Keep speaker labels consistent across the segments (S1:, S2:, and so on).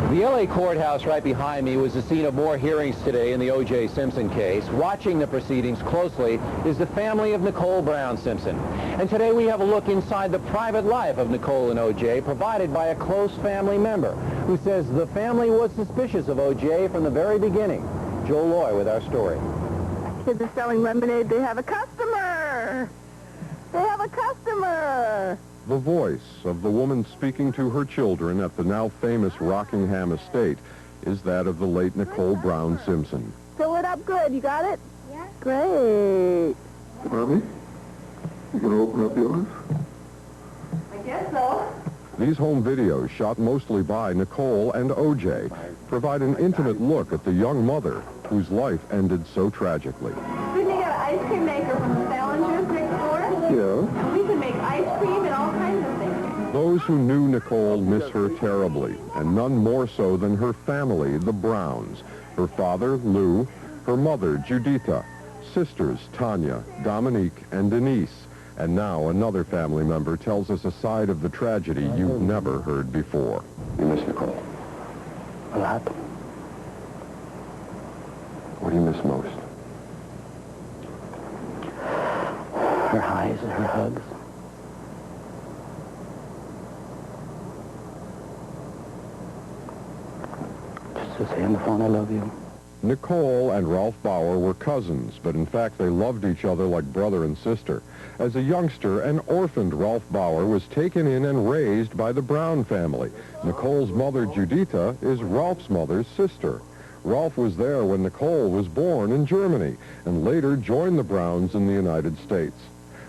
S1: The L.A. courthouse right behind me was the scene of more hearings today in the O.J. Simpson case. Watching the proceedings closely is the family of Nicole Brown Simpson. And today we have a look inside the private life of Nicole and O.J., provided by a close family member who says the family was suspicious of O.J. from the very beginning. Joel Loy with our story.
S2: Kids are selling lemonade. They have a customer! They have a customer!
S3: The voice of the woman speaking to her children at the now famous Rockingham estate is that of the late Nicole Brown Simpson.
S2: Fill it up good. You got it?
S4: Yeah.
S2: Great.
S5: Mommy, you gonna open up yours?
S2: I guess so.
S3: These home videos, shot mostly by Nicole and O.J., provide an intimate look at the young mother whose life ended so tragically.
S2: Didn't you get an ice cream maker from the Salingers next door?
S5: Yeah.
S2: And we can make ice cream and all kinds of things.
S3: Those who knew Nicole miss her terribly, and none more so than her family, the Browns. Her father, Lou, her mother, Juditha, sisters, Tanya, Dominique, and Denise. And now another family member tells us a side of the tragedy you've never heard before.
S5: You miss Nicole?
S1: A lot.
S5: What do you miss most?
S1: Her highs and her hugs. Just to say on the phone, I love you.
S3: Nicole and Ralph Bauer were cousins, but in fact they loved each other like brother and sister. As a youngster, an orphaned Ralph Bauer was taken in and raised by the Brown family. Nicole's mother, Juditha, is Ralph's mother's sister. Ralph was there when Nicole was born in Germany and later joined the Browns in the United States.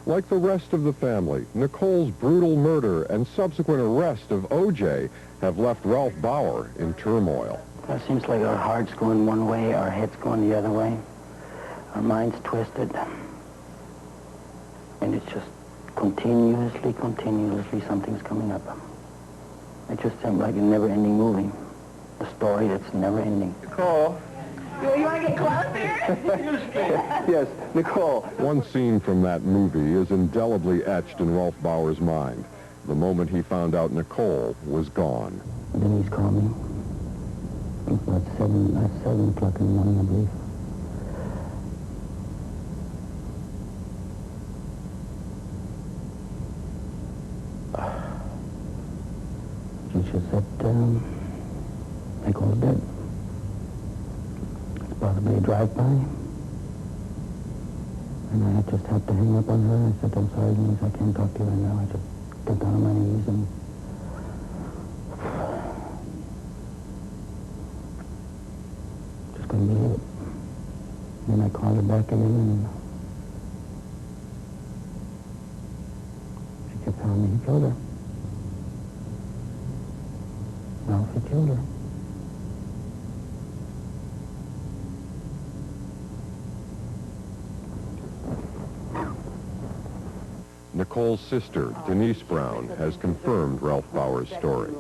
S3: Like the rest of the family, Nicole's brutal murder and subsequent arrest of O.J. have left Ralph Bauer in turmoil.
S1: It seems like our heart's going one way, our head's going the other way. Our mind's twisted. And it's just continuously something's coming up. It just seems like a never-ending movie. A story that's never-ending.
S5: Nicole?
S2: You want to get closer?
S5: Yes, Nicole.
S3: One scene from that movie is indelibly etched in Ralph Bauer's mind. The moment he found out Nicole was gone.
S1: Denise called me. It was about 7 o'clock in the morning, I believe. She just said, Nicole's dead. It's possibly a drive-by. And I just had to hang up on her. I said, I'm sorry, Denise, I can't talk to you right now. I just got down on my knees and... just couldn't believe it. Then I called her back again and... she kept telling me he killed her. Ralph, he killed her.
S3: Nicole's sister, Denise Brown, has confirmed Ralph Bauer's story.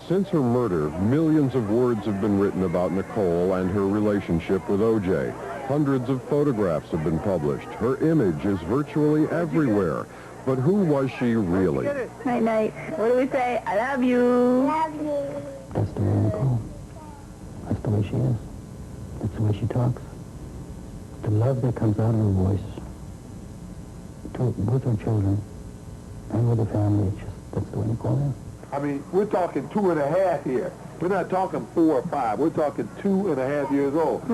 S3: Since her murder, millions of words have been written about Nicole and her relationship with O.J. Hundreds of photographs have been published. Her image is virtually everywhere. But who was she really?
S2: Night-night. What do we say? I love you.
S4: Love you.
S1: That's the way Nicole. That's the way she is. That's the way she talks. The love that comes out of her voice with her children and with her family, it's just, that's the way Nicole is.
S5: I mean, we're talking 2.5 here. We're not talking 4 or 5. We're talking 2.5 years old.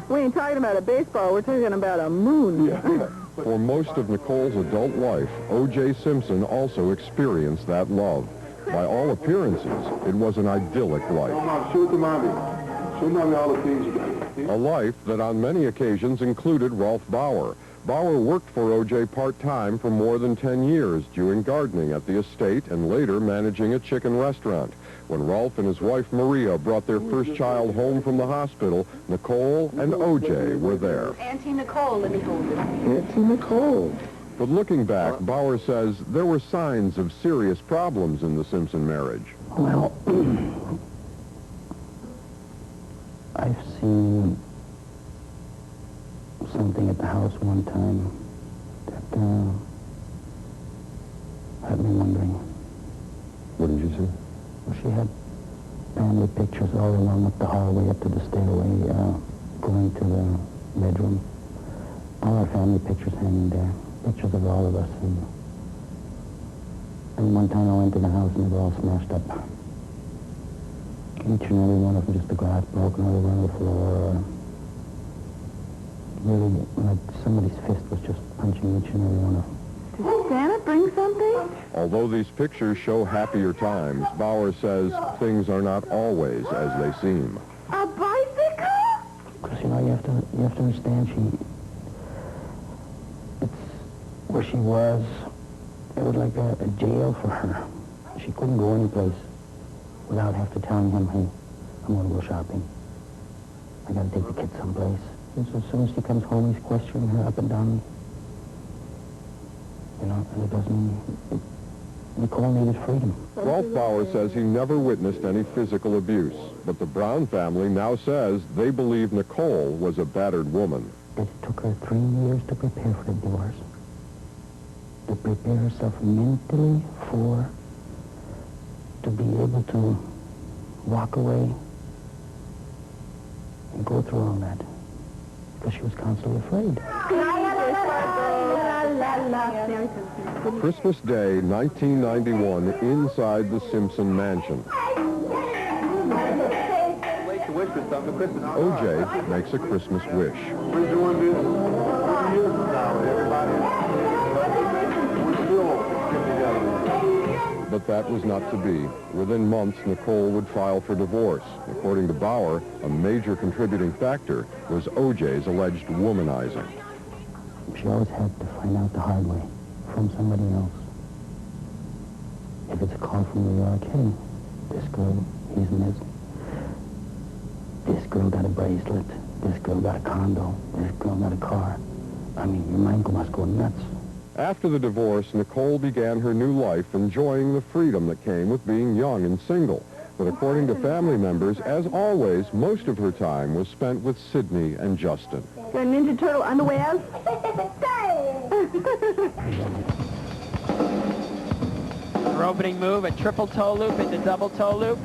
S2: We ain't talking about a baseball. We're talking about a moon.
S5: Yeah.
S3: For most of Nicole's adult life, O.J. Simpson also experienced that love. By all appearances, it was an idyllic life.
S5: Show it to Mommy. Show Mommy all the things you got.
S3: A life that on many occasions included Ralph Bauer. Bauer worked for O.J. part-time for more than 10 years, doing gardening at the estate and later managing a chicken restaurant. When Ralph and his wife Maria brought their first child home from the hospital, Nicole and O.J. were there.
S2: Auntie Nicole, let me hold it.
S5: Auntie Nicole.
S3: But looking back, Bauer says there were signs of serious problems in the Simpson marriage.
S1: Well, I've seen something at the house one time that had me wondering.
S3: What did you see?
S1: Well, she had
S4: family pictures all along up the hallway, up to the stairway, going to the bedroom. All our family pictures hanging there, pictures of all of us. And one time I went to the house and they were all smashed up. Each and every one of them, just the glass broken all over the floor. Really, like somebody's fist was just punching each and every one of them.
S2: Did Santa bring something?
S3: Although these pictures show happier times, Bauer says things are not always as they seem.
S2: A bicycle?
S4: Because, you know, you have to understand, it's where she was, it was like a jail for her. She couldn't go anyplace without having to telling him, hey, I'm going to go shopping. I got to take the kids someplace. And so as soon as she comes home, he's questioning her up and down. You know, and it doesn't... Nicole needed freedom.
S3: Rolf Bauer says he never witnessed any physical abuse, but the Brown family now says they believe Nicole was a battered woman.
S4: It took her 3 years to prepare for the divorce, to prepare herself mentally to be able to walk away and go through all that, because she was constantly afraid.
S3: Christmas Day, 1991, inside the Simpson mansion. OJ makes a Christmas wish.
S5: We're doing this 2 years from now, everybody. We're still getting together.
S3: But that was not to be. Within months, Nicole would file for divorce. According to Bauer, a major contributing factor was OJ's alleged womanizing.
S4: She always had to find out the hard way from somebody else. If it's a call from New York, hey, this girl, he's missing. This girl got a bracelet. This girl got a condo. This girl got a car. I mean, your mind must go nuts.
S3: After the divorce, Nicole began her new life enjoying the freedom that came with being young and single. But according to family members, as always, most of her time was spent with Sidney and Justin.
S2: Got Ninja Turtle underwear?
S6: Her opening move, a triple toe loop into double toe loop.